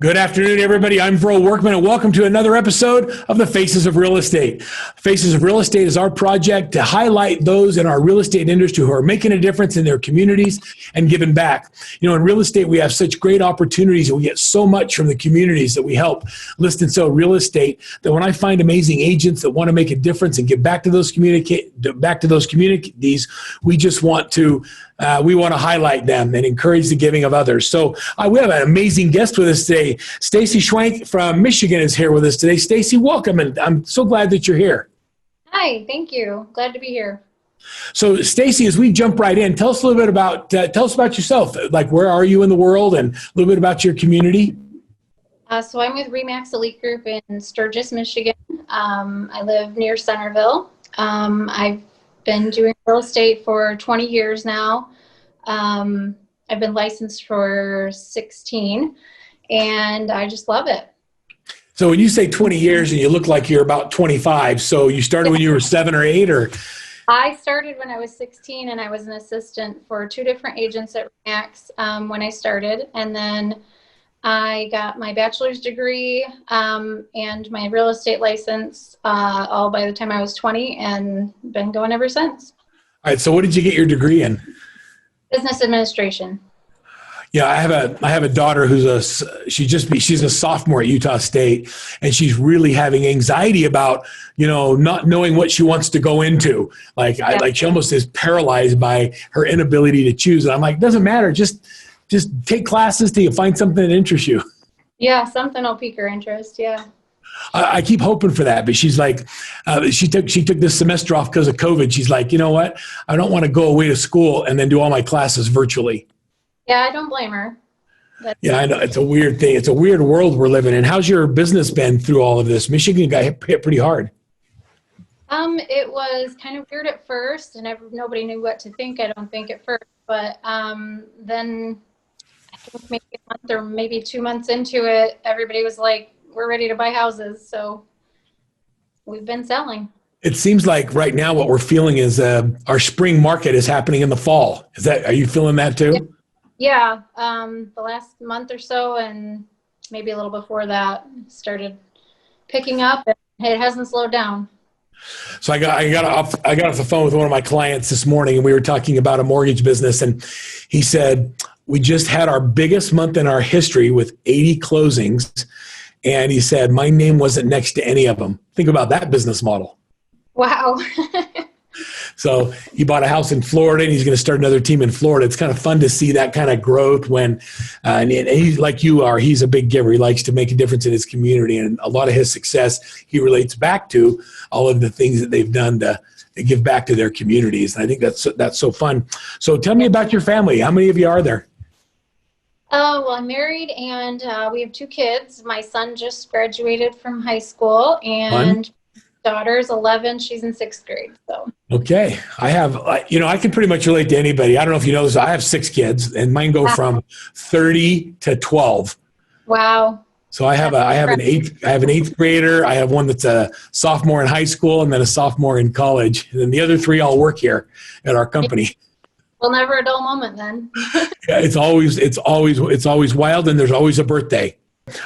Good afternoon, everybody. I'm Bro Workman, and welcome to another episode of the Faces of Real Estate. Faces of Real Estate is our project to highlight those in our real estate industry who are making a difference in their communities and giving back. You know, in real estate, we have such great opportunities, and we get so much from the communities that we help list and sell real estate that when I find amazing agents that want to make a difference and give back to those communities, we just want to highlight them and encourage the giving of others. So we have an amazing guest with us today. Stacy Schwenk from Michigan is here with us today. Stacy, welcome, and I'm so glad that you're here. Hi, thank you. Glad to be here. So Stacy, as we jump right in, tell us a little bit about yourself. Like, where are you in the world, and a little bit about your community. So I'm with Remax Elite Group in Sturgis, Michigan. I live near Centerville. I've been doing real estate for 20 years now. I've been licensed for 16, and I just love it. So when you say 20 years and you look like you're about 25, so you started when you were 7 or 8, or? I started when I was 16, and I was an assistant for 2 different agents at Remax when I started. And then I got my bachelor's degree and my real estate license all by the time I was 20, and been going ever since. All right. So what did you get your degree in? Business administration. Yeah, I have a daughter she's a sophomore at Utah State, and she's really having anxiety about, not knowing what she wants to go into. She almost is paralyzed by her inability to choose. And I'm like, doesn't matter. Just take classes till you find something that interests you. Yeah, something will pique her interest. Yeah. I keep hoping for that, but she's like, she took this semester off because of COVID. She's like, you know what? I don't want to go away to school and then do all my classes virtually. Yeah, I don't blame her. Yeah, I know. It's a weird thing. It's a weird world we're living in. How's your business been through all of this? Michigan got hit pretty hard. It was kind of weird at first, and nobody knew what to think, I don't think, at first. But then I think maybe a month or maybe 2 months into it, everybody was like, we're ready to buy houses. So we've been selling. It seems like right now what we're feeling is our spring market is happening in the fall. Are you feeling that too? Yeah. The last month or so, and maybe a little before that, started picking up, and it hasn't slowed down. So I got off the phone with one of my clients this morning, and we were talking about a mortgage business, and he said, we just had our biggest month in our history with 80 closings. And he said, my name wasn't next to any of them. Think about that business model. Wow. So he bought a house in Florida, and he's going to start another team in Florida. It's kind of fun to see that kind of growth when, and he's like you are, he's a big giver. He likes to make a difference in his community, and a lot of his success, he relates back to all of the things that they've done to give back to their communities. And I think that's so fun. So tell me about your family. How many of you are there? Well, I'm married, and we have 2 kids. My son just graduated from high school, and daughter's 11. She's in 6th grade. So okay, I have I can pretty much relate to anybody. I don't know if you know this. I have 6 kids, and mine go from 30 to 12. Wow. So I have an 8th grader. I have one that's a sophomore in high school, and then a sophomore in college, and then the other 3 all work here at our company. Well, never a dull moment then. Yeah, it's always wild, and there's always a birthday.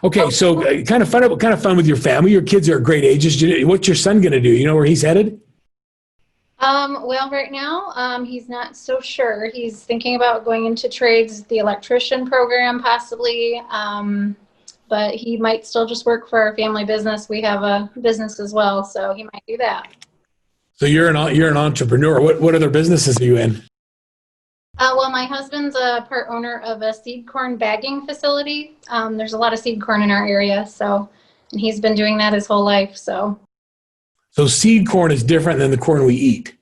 Okay, so kind of fun with your family. Your kids are at great ages. What's your son going to do? You know where he's headed? Well, right now, he's not so sure. He's thinking about going into trades, the electrician program, possibly. But he might still just work for our family business. We have a business as well, so he might do that. So you're an entrepreneur. What other businesses are you in? Well, my husband's a part owner of a seed corn bagging facility. There's a lot of seed corn in our area, and he's been doing that his whole life. So seed corn is different than the corn we eat.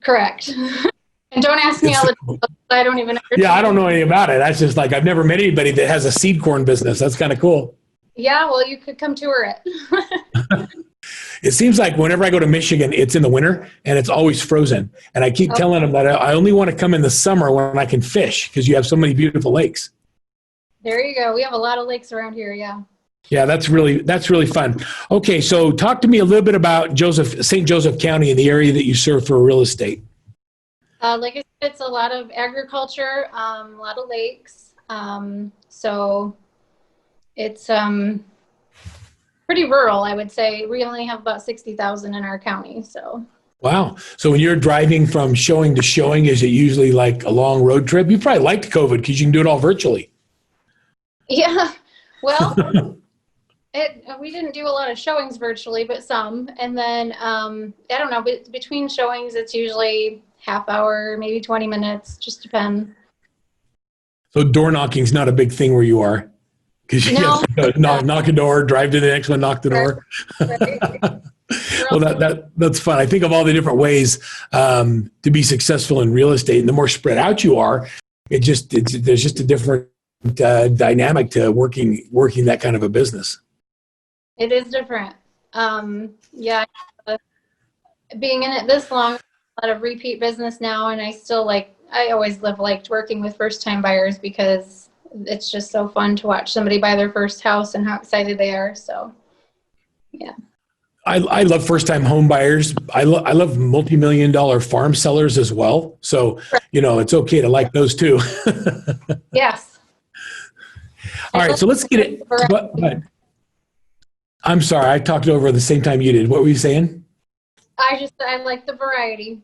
Correct. And don't ask me all the details. I don't even understand. Yeah, I don't know anything about it. That's just like, I've never met anybody that has a seed corn business. That's kind of cool. Yeah, well, you could come tour it. It seems like whenever I go to Michigan, it's in the winter and it's always frozen. And I keep telling them that I only want to come in the summer when I can fish, because you have so many beautiful lakes. There you go. We have a lot of lakes around here. Yeah. Yeah, that's really fun. Okay, so talk to me a little bit about St. Joseph County and the area that you serve for real estate. Like I said, it's a lot of agriculture, a lot of lakes. So It's pretty rural, I would say. We only have about 60,000 in our county, so. Wow. So when you're driving from showing to showing, is it usually like a long road trip? You probably liked COVID because you can do it all virtually. Yeah, well, we didn't do a lot of showings virtually, but some. And then, I don't know, but between showings, it's usually half hour, maybe 20 minutes, just depends. So door knocking is not a big thing where you are because you No, have to knock a door, drive to the next one, knock the door. right. Well, that's fun. I think of all the different ways to be successful in real estate, and the more spread out you are, there's just a different dynamic to working that kind of a business. It is different. Yeah, being in it this long, a lot of repeat business now, and I always liked working with first time buyers because it's just so fun to watch somebody buy their first house and how excited they are. So, yeah. I love first-time home buyers. I love multi-million-dollar farm sellers as well. So, it's okay to like those too. Yes. All right, so let's get it. But, I'm sorry, I talked over the same time you did. What were you saying? I like the variety.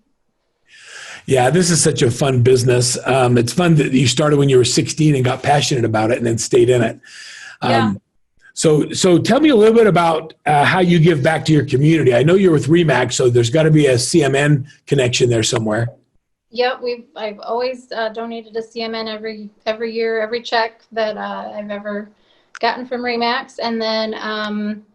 Yeah, this is such a fun business. It's fun that you started when you were 16 and got passionate about it and then stayed in it. Yeah. So tell me a little bit about how you give back to your community. I know you're with RE/MAX, so there's got to be a CMN connection there somewhere. Yep, I've always donated to CMN every year, every check that I've ever gotten from RE/MAX, and then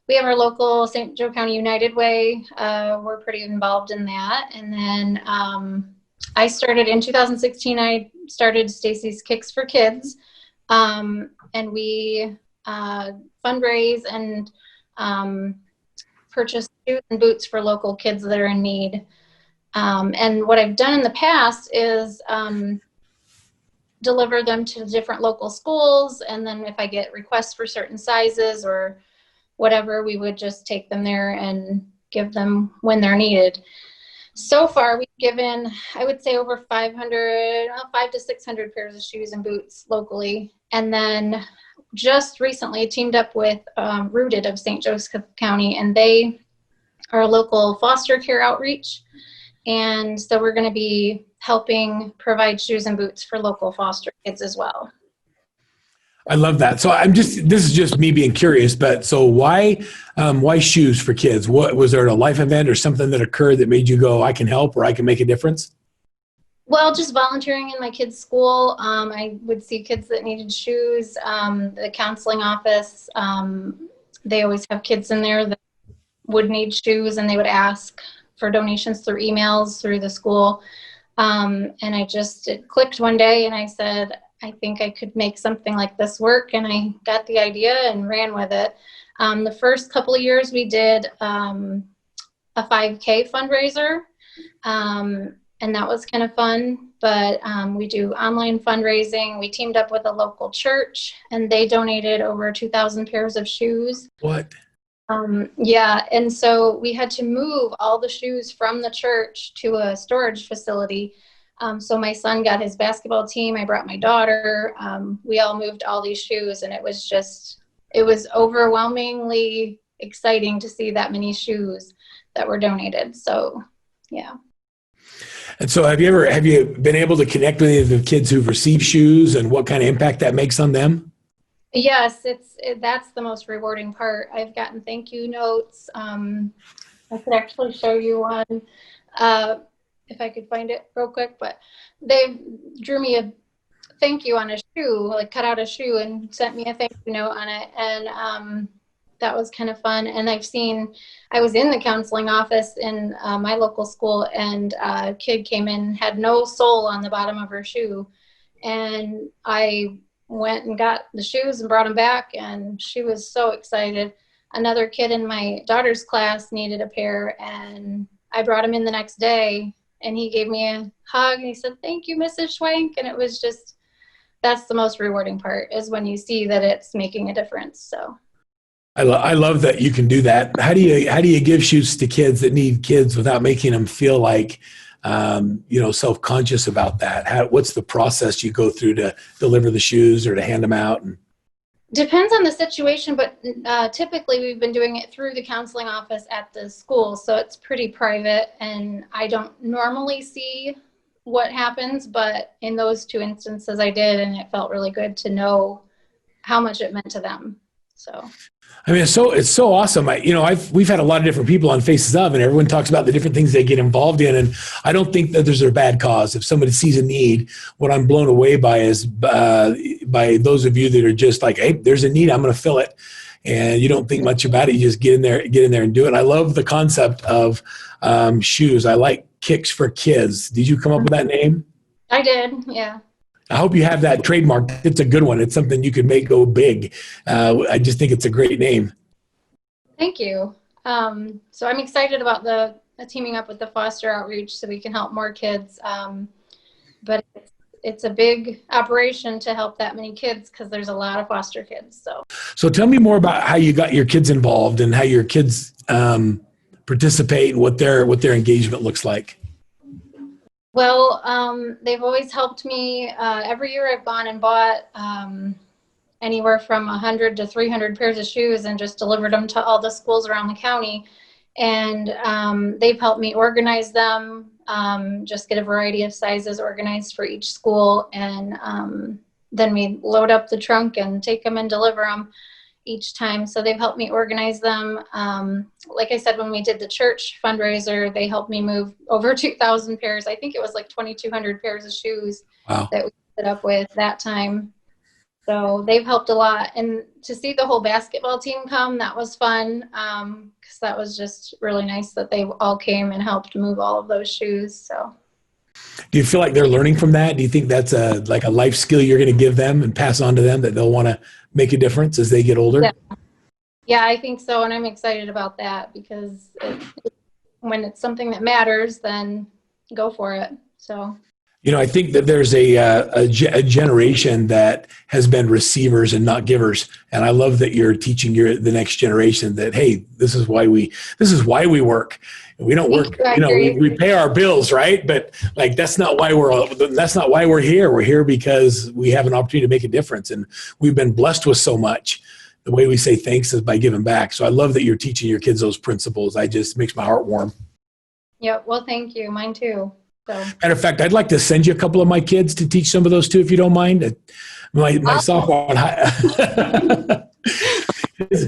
we have our local St. Joe County United Way. We're pretty involved in that, and then I started in 2016. I started Stacy's Kicks for Kids, and we fundraise and purchase shoes and boots for local kids that are in need. And what I've done in the past is deliver them to different local schools, and then if I get requests for certain sizes or whatever, we would just take them there and give them when they're needed. So far, we've given, I would say, over 500 to 600 pairs of shoes and boots locally. And then just recently teamed up with Rooted of St. Joseph County, and they are a local foster care outreach. And so we're going to be helping provide shoes and boots for local foster kids as well. I love that. So this is just me being curious, but so why shoes for kids? What was there a life event or something that occurred that made you go, I can help or I can make a difference? Well, just volunteering in my kids' school. I would see kids that needed shoes. The counseling office, they always have kids in there that would need shoes, and they would ask for donations through emails through the school. And it clicked one day, and I said, I think I could make something like this work, and I got the idea and ran with it. The first couple of years we did a 5K fundraiser, and that was kind of fun, but we do online fundraising. We teamed up with a local church, and they donated over 2,000 pairs of shoes. What? Yeah, and so we had to move all the shoes from the church to a storage facility. So my son got his basketball team. I brought my daughter. We all moved all these shoes, and it was overwhelmingly exciting to see that many shoes that were donated. So, yeah. And so have you been able to connect with any of the kids who've received shoes and what kind of impact that makes on them? Yes, that's the most rewarding part. I've gotten thank you notes. I could actually show you one. If I could find it real quick, but they drew me a thank you on a shoe, like cut out a shoe and sent me a thank you note on it. And that was kind of fun. And I was in the counseling office in my local school, and a kid came in, had no sole on the bottom of her shoe. And I went and got the shoes and brought them back, and she was so excited. Another kid in my daughter's class needed a pair, and I brought him in the next day. And he gave me a hug, and he said, "Thank you, Mrs. Schwenk." And it was just, that's the most rewarding part, is when you see that it's making a difference. So I love that you can do that. How do you give shoes to kids that need kids without making them feel like, self-conscious about that? What's the process you go through to deliver the shoes or to hand them out? Depends on the situation, but typically we've been doing it through the counseling office at the school, so it's pretty private, and I don't normally see what happens, but in those two instances I did, and it felt really good to know how much it meant to them. So I mean, it's so awesome. We've had a lot of different people on Faces of, and everyone talks about the different things they get involved in. And I don't think that there's a bad cause. If somebody sees a need, what I'm blown away by is by those of you that are just like, hey, there's a need, I'm going to fill it, and you don't think much about it. You just get in there and do it. And I love the concept of shoes. I like Kicks for Kids. Did you come up with that name? I did, yeah. I hope you have that trademark. It's a good one. It's something you could make go big. I just think it's a great name. Thank you. So I'm excited about the teaming up with the foster outreach so we can help more kids. But it's a big operation to help that many kids because there's a lot of foster kids. So tell me more about how you got your kids involved and how your kids participate and what their engagement looks like. Well, they've always helped me. Every year I've gone and bought anywhere from 100 to 300 pairs of shoes and just delivered them to all the schools around the county. And they've helped me organize them, just get a variety of sizes organized for each school. And then we load up the trunk and take them and deliver them each time. So they've helped me organize them. Like I said, when we did the church fundraiser, they helped me move over 2,000 pairs. I think it was like 2,200 pairs of shoes. Wow. That we set up with that time. So they've helped a lot. And to see the whole basketball team come, that was fun. Because that was just really nice that they all came and helped move all of those shoes. So do you feel like they're learning from that? Do you think that's a life skill you're going to give them and pass on to them that they'll want to make a difference as they get older? Yeah, I think so. And I'm excited about that because when it's something that matters, then go for it. So, I think that there's a generation that has been receivers and not givers. And I love that you're teaching the next generation that, hey, this is why we work. We don't work, we pay our bills, right? But that's not why we're here. We're here because we have an opportunity to make a difference. And we've been blessed with so much. The way we say thanks is by giving back. So I love that you're teaching your kids those principles. Makes my heart warm. Yeah. Well, thank you. Mine too. So. Matter of fact, I'd like to send you a couple of my kids to teach some of those too, if you don't mind. My sophomore,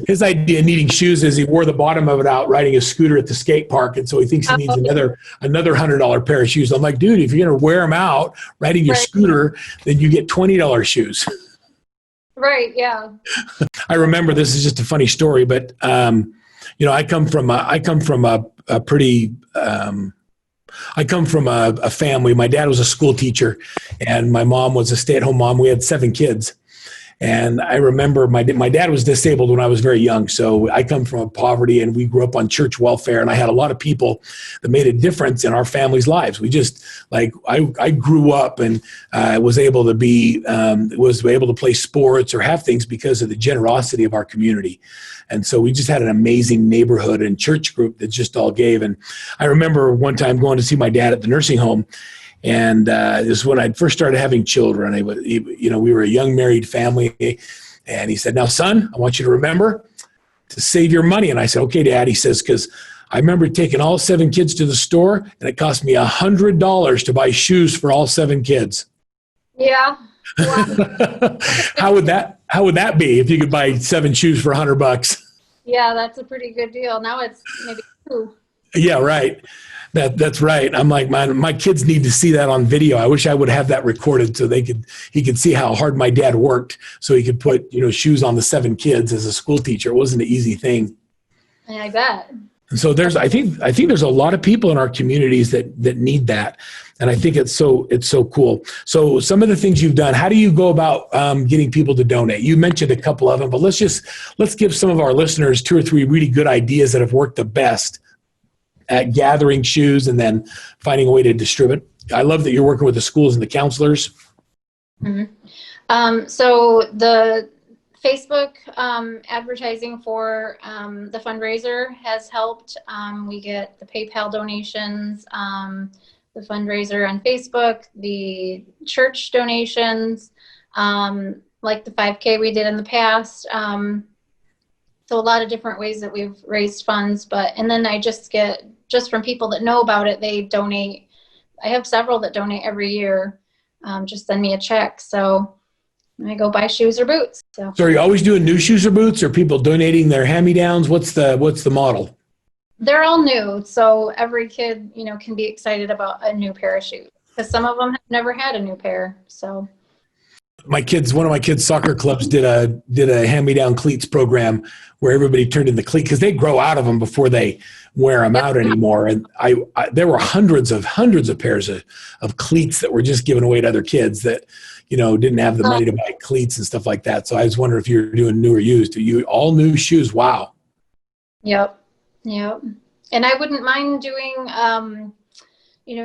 his idea of needing shoes is he wore the bottom of it out riding a scooter at the skate park, and so he thinks he needs another $100 pair of shoes. I'm like, dude, if you're going to wear them out riding your scooter, then you get $20 shoes. Right. Yeah. I remember, this is just a funny story, but I come from a family. My dad was a school teacher, and my mom was a stay-at-home mom. We had 7 kids. And I remember my dad was disabled when I was very young. So I come from poverty, and we grew up on church welfare. And I had a lot of people that made a difference in our family's lives. We just I grew up and was able to play sports or have things because of the generosity of our community. And so we just had an amazing neighborhood and church group that just all gave. And I remember one time going to see my dad at the nursing home. And this is when I first started having children. We were a young married family. And he said, now, son, I want you to remember to save your money. And I said, okay, Dad. He says, because I remember taking all 7 kids to the store, and it cost me $100 to buy shoes for all 7 kids. Yeah. Wow. How would that be if you could buy 7 shoes for $100? Yeah, that's a pretty good deal. Now it's maybe 2. Yeah, right. That's right. I'm like, my kids need to see that on video. I wish I would have that recorded so he could see how hard my dad worked so he could put, shoes on the 7 kids as a school teacher. It wasn't an easy thing. Yeah, I bet. And so I think there's a lot of people in our communities that need that. And I think it's so cool. So some of the things you've done, how do you go about getting people to donate? You mentioned a couple of them, but let's give some of our listeners 2 or 3 really good ideas that have worked the best at gathering shoes and then finding a way to distribute. I love that you're working with the schools and the counselors. Mm-hmm. So the Facebook advertising for the fundraiser has helped. We get the PayPal donations, the fundraiser on Facebook, the church donations. like the 5K we did in the past. So a lot of different ways that we've raised funds, and then I just get, just from people that know about it, they donate. I have several that donate every year, just send me a check. So I go buy shoes or boots. So are you always doing new shoes or boots, or people donating their hand-me-downs? What's the model? they're all new. So every kid, can be excited about a new pair of shoes, because some of them have never had a new pair. So one of my kids' soccer clubs did a hand-me-down cleats program where everybody turned in the cleat, because they grow out of them before they wear them out anymore. And there were hundreds of pairs of cleats that were just given away to other kids that, didn't have the money to buy cleats and stuff like that. So I was wondering if you're doing new or used. Do you all new shoes? Wow. Yep. And I wouldn't mind doing,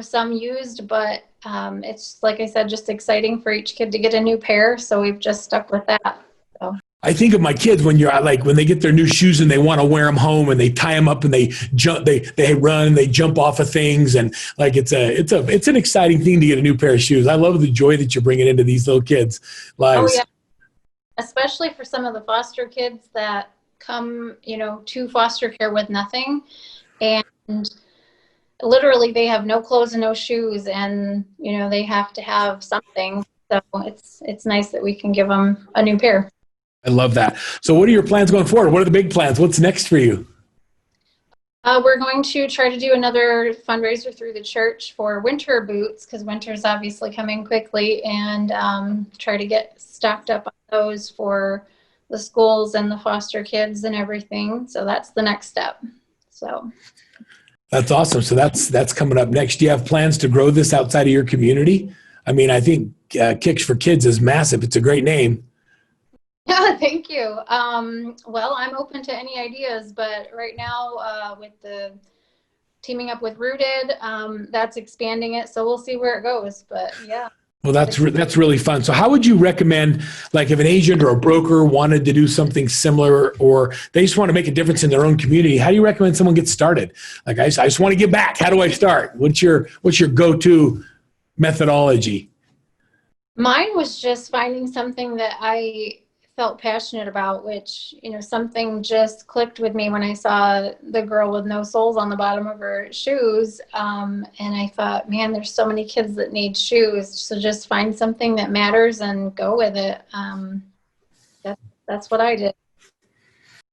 some used, but it's, like I said, just exciting for each kid to get a new pair. So we've just stuck with that. So. I think of my kids when when they get their new shoes and they want to wear them home, and they tie them up and they jump, they run and they jump off of things, and it's an exciting thing to get a new pair of shoes. I love the joy that you're bringing into these little kids' lives. Oh yeah, especially for some of the foster kids that come, to foster care with nothing, and literally they have no clothes and no shoes, and they have to have something. So it's nice that we can give them a new pair. I love that. So what are your plans going forward? What are the big plans? What's next for you? We're going to try to do another fundraiser through the church for winter boots, because winter's obviously coming quickly, and try to get stocked up on those for the schools and the foster kids and everything. So that's the next step. So that's awesome. So that's coming up next. Do you have plans to grow this outside of your community? I mean, I think Kicks for Kids is massive. It's a great name. Yeah, thank you. Well, I'm open to any ideas, but right now with the teaming up with Rooted, that's expanding it. So we'll see where it goes. But yeah. Well, that's really fun. So how would you recommend, like if an agent or a broker wanted to do something similar, or they just want to make a difference in their own community, how do you recommend someone get started? Like I just want to give back. How do I start? What's your go-to methodology? Mine was just finding something that I felt passionate about, which, something just clicked with me when I saw the girl with no soles on the bottom of her shoes. And I thought, man, there's so many kids that need shoes. So just find something that matters and go with it. That's what I did.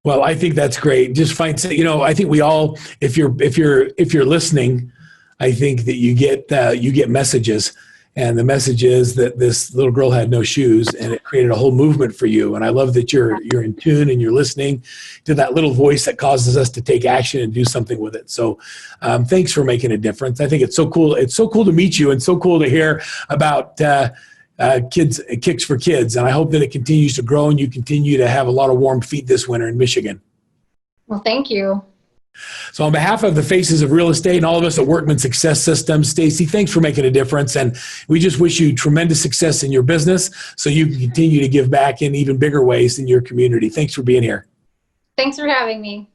Well, I think that's great. Just find, I think we all, if you're listening, I think that you get messages. And the message is that this little girl had no shoes, and it created a whole movement for you. And I love that you're in tune and you're listening to that little voice that causes us to take action and do something with it. So thanks for making a difference. I think it's so cool. It's so cool to meet you, and so cool to hear about Kicks for Kids. And I hope that it continues to grow and you continue to have a lot of warm feet this winter in Michigan. Well, thank you. So on behalf of the Faces of Real Estate and all of us at Workman Success Systems, Stacy, thanks for making a difference. And we just wish you tremendous success in your business so you can continue to give back in even bigger ways in your community. Thanks for being here. Thanks for having me.